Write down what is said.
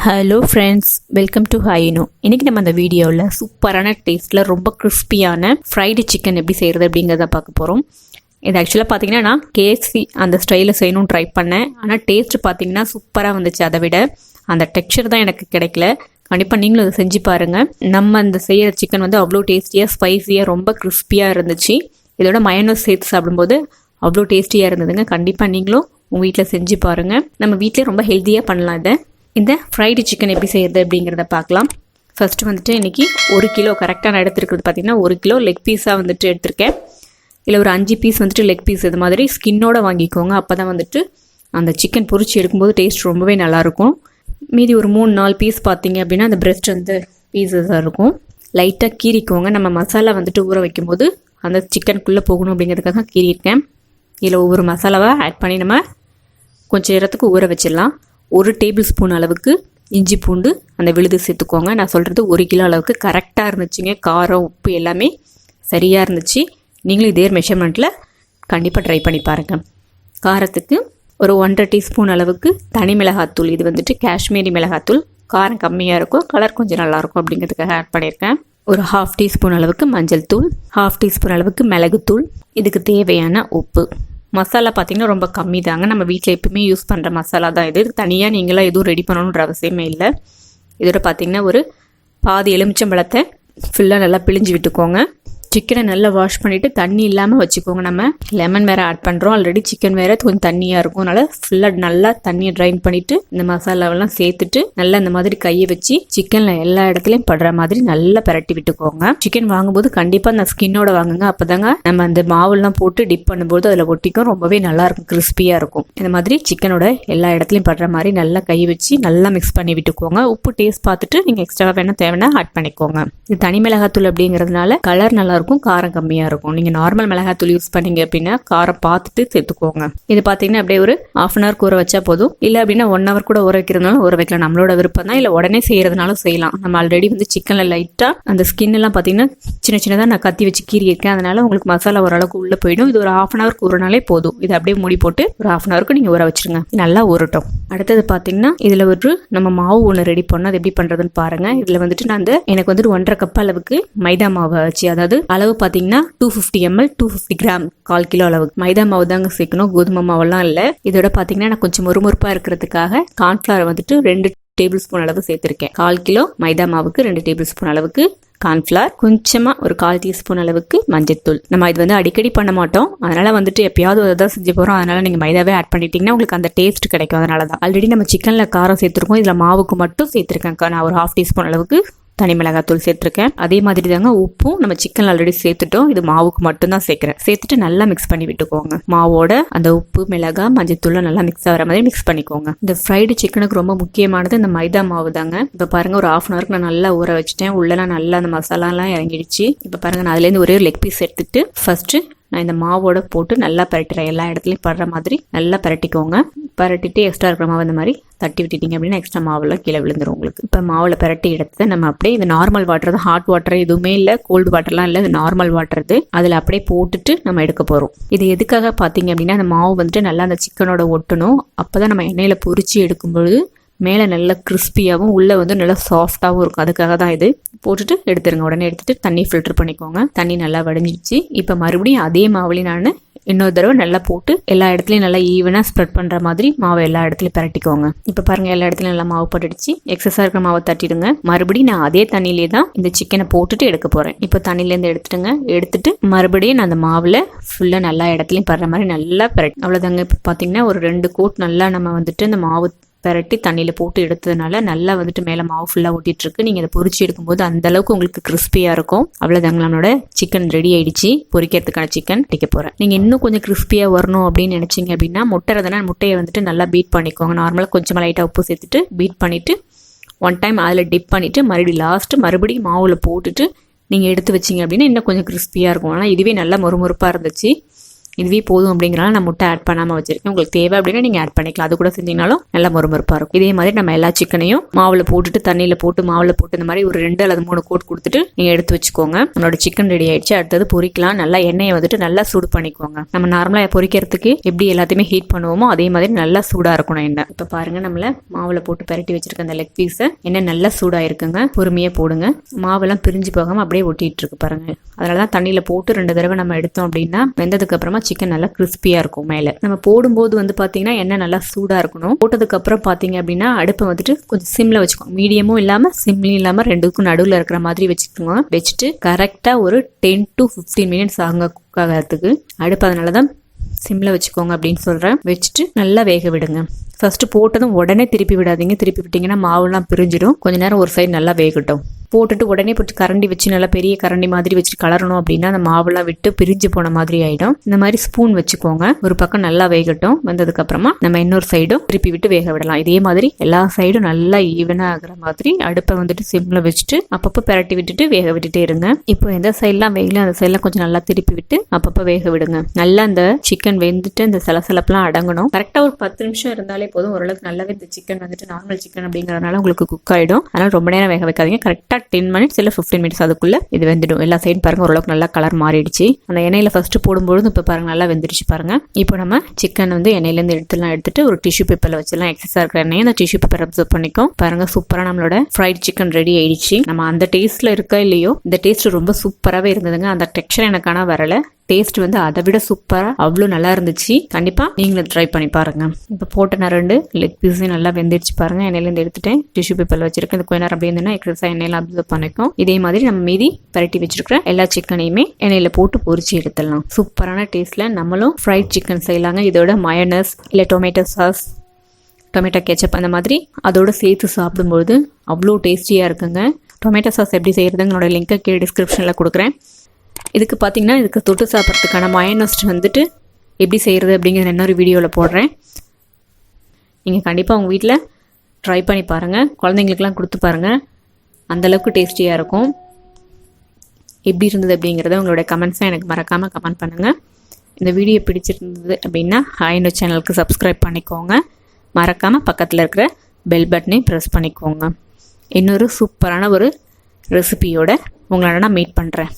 Hello friends, welcome to Hi-Inno. இன்றைக்கி நம்ம அந்த வீடியோவில் சூப்பரான டேஸ்ட்டில் ரொம்ப கிறிஸ்பியான ஃப்ரைடு சிக்கன் எப்படி செய்கிறது அப்படிங்கிறத பார்க்க போகிறோம். இது ஆக்சுவலாக பார்த்தீங்கன்னா நான் கேஎஃப்சி அந்த ஸ்டைலில் செய்யணும்னு ட்ரை பண்ணேன். ஆனால் டேஸ்ட்டு பார்த்தீங்கன்னா சூப்பராக வந்துச்சு. அதை விட அந்த டெக்ஸ்சர் தான் எனக்கு கிடைக்கல. கண்டிப்பாக நீங்களும் அதை செஞ்சு பாருங்கள். நம்ம அந்த செய்கிற சிக்கன் வந்து அவ்வளோ டேஸ்டியாக ஸ்பைஸியாக ரொம்ப கிறிஸ்பியாக இருந்துச்சு. இதோட மயோனைஸ் சேர்த்து சாப்பிடும்போது அவ்வளோ டேஸ்டியாக இருந்ததுங்க. கண்டிப்பாக நீங்களும் உங்கள் வீட்டில் செஞ்சு பாருங்கள். நம்ம வீட்டிலே ரொம்ப ஹெல்த்தியாக பண்ணலாம் இதை. இந்த ஃப்ரைடு சிக்கன் எப்படி செய்கிறது அப்படிங்கிறத பார்க்கலாம். ஃபஸ்ட்டு வந்துட்டு இன்றைக்கி 1 கிலோ கரெக்டாக நான் எடுத்துருக்கிறது பார்த்திங்கன்னா 1 கிலோ லெக் பீஸாக வந்துட்டு எடுத்திருக்கேன். இல்லை ஒரு 5 பீஸ் வந்துட்டு லெக் பீஸ் இது மாதிரி ஸ்கின்னோடு வாங்கிக்கோங்க. அப்போ தான் வந்துட்டு அந்த சிக்கன் பொரிச்சு எடுக்கும்போது டேஸ்ட் ரொம்பவே நல்லாயிருக்கும். மீதி ஒரு 3-4 பீஸ் பார்த்திங்க அப்படின்னா அந்த பிரெஸ்ட் வந்து பீஸஸாக இருக்கும். லைட்டாக கீறிக்கோங்க. நம்ம மசாலா வந்துட்டு ஊற வைக்கும்போது அந்த சிக்கனுக்குள்ளே போகணும் அப்படிங்கிறதுக்காக கீறியிருக்கேன். இதில் ஒவ்வொரு மசாலாவாக ஆட் பண்ணி நம்ம கொஞ்சம் நேரத்துக்கு ஊற வச்சிடலாம். 1 டேபிள் ஸ்பூன் அளவுக்கு இஞ்சி பூண்டு அந்த விழுது சேர்த்துக்கோங்க. நான் சொல்கிறது 1 கிலோ அளவுக்கு கரெக்டாக இருந்துச்சுங்க. காரம் உப்பு எல்லாமே சரியாக இருந்துச்சு. நீங்களும் இதே மெஷர்மெண்ட்டில் கண்டிப்பாக ட்ரை பண்ணி பாருங்கள். காரத்துக்கு ஒரு 1.5 டீஸ்பூன் அளவுக்கு தனி மிளகாத்தூள். இது வந்துட்டு காஷ்மீரி மிளகாத்தூள். காரம் கம்மியாக இருக்கும், கலர் கொஞ்சம் நல்லாயிருக்கும் அப்படிங்கிறதுக்காக ஆட் பண்ணியிருக்கேன். ஒரு 1/2 டீஸ்பூன் அளவுக்கு மஞ்சள் தூள், 1/2 டீஸ்பூன் அளவுக்கு மிளகுத்தூள். இதுக்கு தேவையான உப்பு. மசாலா பார்த்திங்கன்னா ரொம்ப கம்மி தாங்க. நம்ம வீட்டில் எப்பவுமே யூஸ் பண்ணுற மசாலா தான் இது. தனியாக நீங்களாம் எதுவும் ரெடி பண்ணணுன்ற அவசியமே இல்லை. இதோட பார்த்திங்கன்னா ஒரு பாதி எலுமிச்சம்பழத்தை ஃபுல்லாக நல்லா பிழிஞ்சு விட்டுக்கோங்க. சிக்கனை நல்லா வாஷ் பண்ணிவிட்டு தண்ணி இல்லாமல் வச்சுக்கோங்க. நம்ம லெமன் வேறு ஆட் பண்ணுறோம். ஆல்ரெடி சிக்கன் வேறு கொஞ்சம் தண்ணியாக இருக்கும். அதனால் ஃபுல்லாக நல்லா தண்ணியை ட்ரைன் பண்ணிவிட்டு இந்த மசாலாவெல்லாம் சேர்த்துட்டு நல்லா இந்த மாதிரி கையை வச்சு சிக்கனில் எல்லா இடத்துலையும் படுற மாதிரி நல்லா பரட்டி விட்டுக்கோங்க. சிக்கன் வாங்கும்போது கண்டிப்பாக அந்த ஸ்கின்னோட வாங்குங்க. அப்போ தாங்க நம்ம அந்த மாவுலாம் போட்டு டிப் பண்ணும்போது அதில் ஒட்டிக்கும். ரொம்பவே நல்லாயிருக்கும், கிறிஸ்பியாக இருக்கும். இந்த மாதிரி சிக்கனோட எல்லா இடத்துலையும் படுற மாதிரி நல்லா கை வச்சு நல்லா மிக்ஸ் பண்ணி விட்டுக்கோங்க. உப்பு டேஸ்ட் பார்த்துட்டு நீங்கள் எக்ஸ்ட்ரா வேணால் தேவைன்னா ஆட் பண்ணிக்கோங்க. இது தனி மிளகாத்தூள் அப்படிங்கிறதுனால கலர் நல்லா இருக்கும், காரம் கம்மியாக இருக்கும். நீங்கள் நார்மல் மிளகாத்தூள் யூஸ் பண்ணீங்க அப்படின்னா காரம் பார்த்துட்டு சேர்த்துக்கோங்க. இது பார்த்தீங்கன்னா அப்படியே ஒரு 1/2 hour ஊற வச்சா போதும். இல்லை அப்படின்னா 1 hour கூட ஊற வைக்கிறதுனாலும் ஊற வைக்கலாம். நம்மளோட விருப்பம் தான். இல்லை உடனே செய்யறதுனாலும் செய்யலாம். நம்ம ஆல்ரெடி வந்து சிக்கனில் லைட்டாக அந்த ஸ்கின் எல்லாம் பார்த்தீங்கன்னா சின்ன சின்னதாக நான் கத்தி வச்சு கீறி இருக்கேன். அதனால உங்களுக்கு மசாலா ஓரளவுக்கு உள்ளே போயிடும். இது ஒரு 1/2 hour ஊறினாலே போதும். இது அப்படியே மூடி போட்டு ஒரு 1/2 hour நீங்கள் ஊற வச்சிருங்க. நல்லா ஊறட்டும். அடுத்தது பார்த்தீங்கன்னா இதில் ஒரு நம்ம மாவு ஒன்று ரெடி பண்ணோம். அது எப்படி பண்ணுறதுன்னு பாருங்கள். இதில் வந்துட்டு நான் எனக்கு வந்துட்டு 1.5 கப் அளவுக்கு மைதா மாவு வச்சு, அதாவது அளவு பார்த்தீங்கன்னா 250 ml 250 கிராம் 1/4 கிலோ அளவுக்கு மைதா மாவு தாங்க சேர்க்கணும். கோதுமை மாவெல்லாம் இல்லை. இதோட பார்த்தீங்கன்னா நான் கொஞ்சம் முறுமுறுப்பாக இருக்கிறதுக்காக கார்ன்ஃப்ளவர் வந்துட்டு 2 டேபிள் ஸ்பூன் அளவு சேர்த்துருக்கேன். 1/4 கிலோ மைதா மாவுக்கு 2 டேபிள் ஸ்பூன் அளவுக்கு கார்ன்ஃப்ளவர், கொஞ்சமாக ஒரு 1/4 டீஸ்பூன் அளவுக்கு மஞ்சத்தூள். நம்ம இது வந்து அடிக்கடி பண்ண மாட்டோம். அதனால் வந்துட்டு எப்பயாவது அதை தான் செஞ்சு போகிறோம். அதனால் நீங்கள் மைதாவே ஆட் பண்ணிட்டீங்கன்னா உங்களுக்கு அந்த டேஸ்ட் கிடைக்கும். அதனால தான் ஆல்ரெடி நம்ம சிக்கனில் காரம் சேர்த்துருக்கோம். இதில் மாவுக்கு மட்டும் சேர்த்துருக்கேன். நான் ஒரு 1/2 டீஸ்பூன் அளவுக்கு தனி மிளகாத்தூள் சேர்த்துருக்கேன். அதே மாதிரி தாங்க உப்பும் நம்ம சிக்கன் ஆல்ரெடி சேர்த்துட்டோம். இது மாவுக்கு மட்டும்தான் சேர்க்குறேன். சேர்த்துட்டு நல்லா மிக்ஸ் பண்ணி விட்டுக்கோங்க. மாவோட அந்த உப்பு மிளகாய் மஞ்சத்தூள்லாம் நல்லா மிக்ஸ் ஆகிற மாதிரி மிக்ஸ் பண்ணிக்கோங்க. இந்த ஃப்ரைடு சிக்கனுக்கு ரொம்ப முக்கியமானது இந்த மைதா மாவு தாங்க. இப்போ பாருங்க ஒரு 1/2 hour நான் நல்லா ஊற வச்சுட்டேன். உள்ளலாம் நல்லா அந்த மசாலாலாம் இறங்கிடுச்சு. இப்போ பாருங்க நான் அதுலேருந்து ஒரே லெக் பீஸ் எடுத்துட்டு ஃபர்ஸ்ட்டு நான் இந்த மாவோட போட்டு நல்லா பரட்டுறேன். எல்லா இடத்துலையும் படுற மாதிரி நல்லா பரட்டிக்கோங்க. பரட்டிட்டு எக்ஸ்ட்ரா இருக்கிற மாவு இந்த மாதிரி தட்டி விட்டுட்டீங்க அப்படின்னா எக்ஸ்ட்ரா மாவுலாம் கீழே விழுந்துடும் உங்களுக்கு. இப்போ மாவில் பரட்டி எடுத்து நம்ம அப்படியே இது நார்மல் வாட்டர் தான், ஹாட் வாட்டர் எதுவுமே இல்லை, கோல்டு வாட்டர்லாம் இல்லை, இது நார்மல் வாட்டர். இது அதில் அப்படியே போட்டுட்டு நம்ம எடுக்க போகிறோம். இது எதுக்காக பார்த்தீங்க அப்படின்னா அந்த மாவு வந்துட்டு நல்லா அந்த சிக்கனோட ஒட்டணும். அப்போ தான் நம்ம எண்ணெயில் பொரிச்சு எடுக்கும்பொழுது மேலே நல்லா கிறிஸ்பியாகவும் உள்ளே வந்து நல்லா சாஃப்டாகவும் இருக்கும். அதுக்காக தான் இது. போட்டுட்டு எடுத்துருங்க. உடனே எடுத்துகிட்டு தண்ணி ஃபில்டர் பண்ணிக்கோங்க. தண்ணி நல்லா வடிஞ்சிடுச்சு. இப்போ மறுபடியும் அதே மாவுலேயும் நான் இன்னொரு தடவை நல்லா போட்டு எல்லா இடத்துலையும் நல்லா ஈவனாக ஸ்ப்ரெட் பண்ணுற மாதிரி மாவை எல்லா இடத்துலையும் பரட்டிக்கோங்க. இப்போ பாருங்கள் எல்லா இடத்துலையும் நல்லா மாவு பட்டுடுச்சு. எக்ஸஸாக இருக்கிற மாவை தட்டிடுங்க. மறுபடியும் நான் அதே தண்ணியிலே தான் இந்த சிக்கனை போட்டுட்டு எடுக்க போகிறேன். இப்போ தண்ணியிலேருந்து எடுத்துட்டுங்க. எடுத்துட்டு மறுபடியும் நான் அந்த மாவில் ஃபுல்லாக நல்லா இடத்துலையும் படுற மாதிரி நல்லா பரட்டி அவ்வளோதாங்க. இப்போ பார்த்தீங்கன்னா ஒரு 2 கோட் நல்லா நம்ம வந்துட்டு இந்த மாவு பரட்டி தண்ணியில் போட்டு எடுத்ததுனால நல்லா வந்துட்டு மேலே மாவு ஃபுல்லாக ஒட்டிகிட்ருக்கு. நீங்கள் அதை பொரிச்சு எடுக்கும்போது அந்தளவுக்கு உங்களுக்கு கிறிஸ்பியாக இருக்கும். அவ்வளோதாங்க, நம்மளோட சிக்கன் ரெடி ஆகிடுச்சு. பொரிக்கிறதுக்கான சிக்கன் டிக்க போகிறேன். நீங்கள் இன்னும் கொஞ்சம் கிறிஸ்பியாக வரணும் அப்படின்னு நினச்சிங்க அப்படின்னா முட்டையை வந்துட்டு நல்லா பீட் பண்ணிக்கோங்க. நார்மலாக கொஞ்சமாக லைட்டாக உப்பு சேர்த்துட்டு பீட் பண்ணிவிட்டு 1 டைம் அதில் டிப் பண்ணிவிட்டு மறுபடியும் மாவில் போட்டுட்டு நீங்கள் எடுத்து வச்சிங்க அப்படின்னா இன்னும் கொஞ்சம் கிறிஸ்பியாக இருக்கும். ஆனால் இதுவே நல்லா முறுமுறுப்பாக இருந்துச்சு. இதுவே போதும் அப்படிங்கிறனால நான் முட்டை ஆட் பண்ணாமல் வச்சிருக்கேன். உங்களுக்கு தேவை அப்படின்னா நீங்கள் ஆட் பண்ணிக்கலாம். அது கூட செஞ்சீங்கனாலும் நல்லா மொறுமொறுப்பாக இருக்கும். இதே மாதிரி நம்ம எல்லா சிக்கனையும் மாவில் போட்டுட்டு தண்ணியில் போட்டு மாவில் போட்டு இந்த மாதிரி ஒரு 2 அல்லது 3 கோட் கொடுத்துட்டு நீங்கள் எடுத்து வச்சுக்கோங்க. நம்மளோட சிக்கன் ரெடி ஆயிடுச்சு. அடுத்தது பொரிக்கலாம். நல்லா எண்ணெயை வந்துட்டு நல்லா சூடு பண்ணிக்கோங்க. நம்ம நார்மலாக பொரிக்கிறதுக்கு எப்படி எல்லாத்தையுமே ஹீட் பண்ணுவோமோ அதே மாதிரி நல்லா சூடாக இருக்கணும் எண்ணெய். இப்போ பாருங்க நம்மள மாவில் போட்டு பரட்டி வச்சிருக்க அந்த லெக் பீஸை எண்ணெய் நல்லா சூடாக இருக்குங்க. பொறுமையாக போடுங்க. மாவெல்லாம் பிரிஞ்சு போகாமல் அப்படியே ஒட்டிட்டு இருக்கு பாருங்க. அதனால தான் தண்ணியில் போட்டு 2 தடவை நம்ம எடுத்தோம் அப்படின்னா வெந்ததுக்கு அப்புறமா சிக்கன் நல்லா கிறிஸ்பியா இருக்கும். மேலே நம்ம போடும்போது வந்து பாத்தீங்கன்னா எண்ணெய் நல்லா சூடா இருக்கணும். போட்டதுக்கு அப்புறம் பாத்தீங்க அப்படின்னா அடுப்பை வந்துட்டு கொஞ்சம் சிம்ல வச்சுக்கோங்க. மீடியமும் இல்லாம சிம்லையும் இல்லாம ரெண்டுக்கும் நடுவில் இருக்கிற மாதிரி வச்சுக்கோங்க. வச்சுட்டு கரெக்டா ஒரு 10 to 15 minutes ஆகுங்க குக் ஆகிறதுக்கு. அடுப்பு அதனாலதான் சிம்ல வச்சுக்கோங்க அப்படின்னு சொல்றேன். வச்சுட்டு நல்லா வேக விடுங்க. ஃபர்ஸ்ட் போட்டதும் உடனே திருப்பி விடாதீங்க. திருப்பி விட்டீங்கன்னா மாவுலாம் பிரிஞ்சிடும். கொஞ்ச நேரம் ஒரு சைடு நல்லா வேகட்டும். போட்டுட்டு உடனே போட்டு கரண்டி வச்சு நல்லா பெரிய கரண்டி மாதிரி வச்சு கலரணும் அப்படின்னா அந்த மாவுலாம் விட்டு பிரிஞ்சு போன மாதிரி ஆயிடும். இந்த மாதிரி ஸ்பூன் வச்சுக்கோங்க. ஒரு பக்கம் நல்லா வேகட்டும். வந்ததுக்கு அப்புறமா நம்ம இன்னொரு சைடும் திருப்பி விட்டு வேக விடலாம். இதே மாதிரி எல்லா சைடும் நல்லா ஈவனா ஆகுற மாதிரி அடுப்பை வந்துட்டு சிம்ல வச்சுட்டு அப்பப்போ பிரட்டி விட்டுட்டு வேக விட்டுட்டே இருங்க. இப்போ எந்த சைட்லாம் வேகல அந்த சைட்லாம் கொஞ்சம் நல்லா திருப்பி விட்டு அப்பப்போ வேக விடுங்க. நல்லா அந்த சிக்கன் வெந்துட்டு இந்த சலசலப்பெல்லாம் அடங்கணும். கரெக்டா ஒரு 10 நிமிஷம் இருந்தாலே போதும். ஓரளவுக்கு நல்லாவே இந்த சிக்கன் வந்துட்டு நார்மல் சிக்கன் அப்படிங்கறதுனால உங்களுக்கு குக் ஆயிடும். அதனால ரொம்ப நேரம் வேக வைக்காதீங்க. கரெக்டா 10 minutes இல்ல 15 minutes அதுக்குள்ள இது வெந்துடும். எல்லா சைடும் பாருங்க ஓரளவுக்கு நல்லா கலர் மாறிடுச்சு. அந்த எண்ணெயில ஃபர்ஸ்ட் போடும்போது இப்ப பாருங்க நல்லா வெந்துருச்சு பாருங்க. இப்போ நம்ம சிக்கன் வந்து எண்ணெயில இருந்து எடுத்துட்டு ஒரு டிஷ்யூ பேப்பர்ல வச்சிடலாம். எக்ஸஸா இருக்கிற எண்ணெயை அந்த டிஷ்யூ பேப்பர் அப்சர்வ் பண்ணிக்கும். பாருங்க சூப்பரா நம்மளோட ஃப்ரைட் சிக்கன் ரெடி ஆயிடுச்சு. நம்ம அந்த டேஸ்ட்ல இருக்கா இல்லையோ இந்த டேஸ்ட் ரொம்ப சூப்பராகவே இருந்ததுங்க. அந்த டெக்ஸ்சர் எனக்கு ஆனால் வரல. டேஸ்ட் வந்து அதை விட சூப்பரா அவ்வளோ நல்லா இருந்துச்சு. கண்டிப்பா நீங்களும் ட்ரை பண்ணி பாருங்க. இப்போ போட்ட நான் 2 லெக் பீஸையும் நல்லா வெந்துருச்சு பாருங்க. எண்ணெயிலேருந்து எடுத்துட்டேன். டிஷ்யூ பேப்பர்ல வச்சிருக்கேன். இந்த கொஞ்ச நேரம் அப்படியே இருந்தேன்னா எக்ஸஸா எண்ணெயில அப்சர்வ் பண்ணிக்கும். இதே மாதிரி நம்ம மீதி பரட்டி வச்சிருக்கிற எல்லா சிக்கனையுமே எண்ணெயில போட்டு பொரிச்சு எடுத்துடலாம். சூப்பரான டேஸ்ட்ல நம்மளும் ஃப்ரைட் சிக்கன் செய்யலாங்க. இதோட மயோனஸ் இல்லை டொமேட்டோ சாஸ், டொமேட்டோ கெச்சப் அந்த மாதிரி அதோட சேர்த்து சாப்பிடும்போது அவ்வளோ டேஸ்டியா இருக்குங்க. டொமேட்டோ சாஸ் எப்படி செய்யறதுங்களோட லிங்கை கீழே டிஸ்கிரிப்ஷன்ல கொடுக்குறேன். இதுக்கு பார்த்தீங்கன்னா இதுக்கு தொட்டு சாப்பிட்றதுக்கான மயோனஸ் வந்துட்டு எப்படி செய்கிறது அப்படிங்கிற இன்னொரு வீடியோவில் போடுறேன். நீங்கள் கண்டிப்பாக உங்கள் வீட்டில் ட்ரை பண்ணி பாருங்கள். குழந்தைங்களுக்குலாம் கொடுத்து பாருங்கள். அந்தளவுக்கு டேஸ்டியாக இருக்கும். எப்படி இருந்தது அப்படிங்கிறத உங்களோட கமெண்ட்ஸை எனக்கு மறக்காமல் கமெண்ட் பண்ணுங்கள். இந்த வீடியோ பிடிச்சிருந்தது அப்படின்னா ஹாய்-இன்னோ சேனலுக்கு சப்ஸ்கிரைப் பண்ணிக்கோங்க. மறக்காமல் பக்கத்தில் இருக்கிற பெல் பட்டனையும் ப்ரெஸ் பண்ணிக்கோங்க. இன்னொரு சூப்பரான ஒரு ரெசிபியோட உங்களோட நான் மீட் பண்ணுறேன்.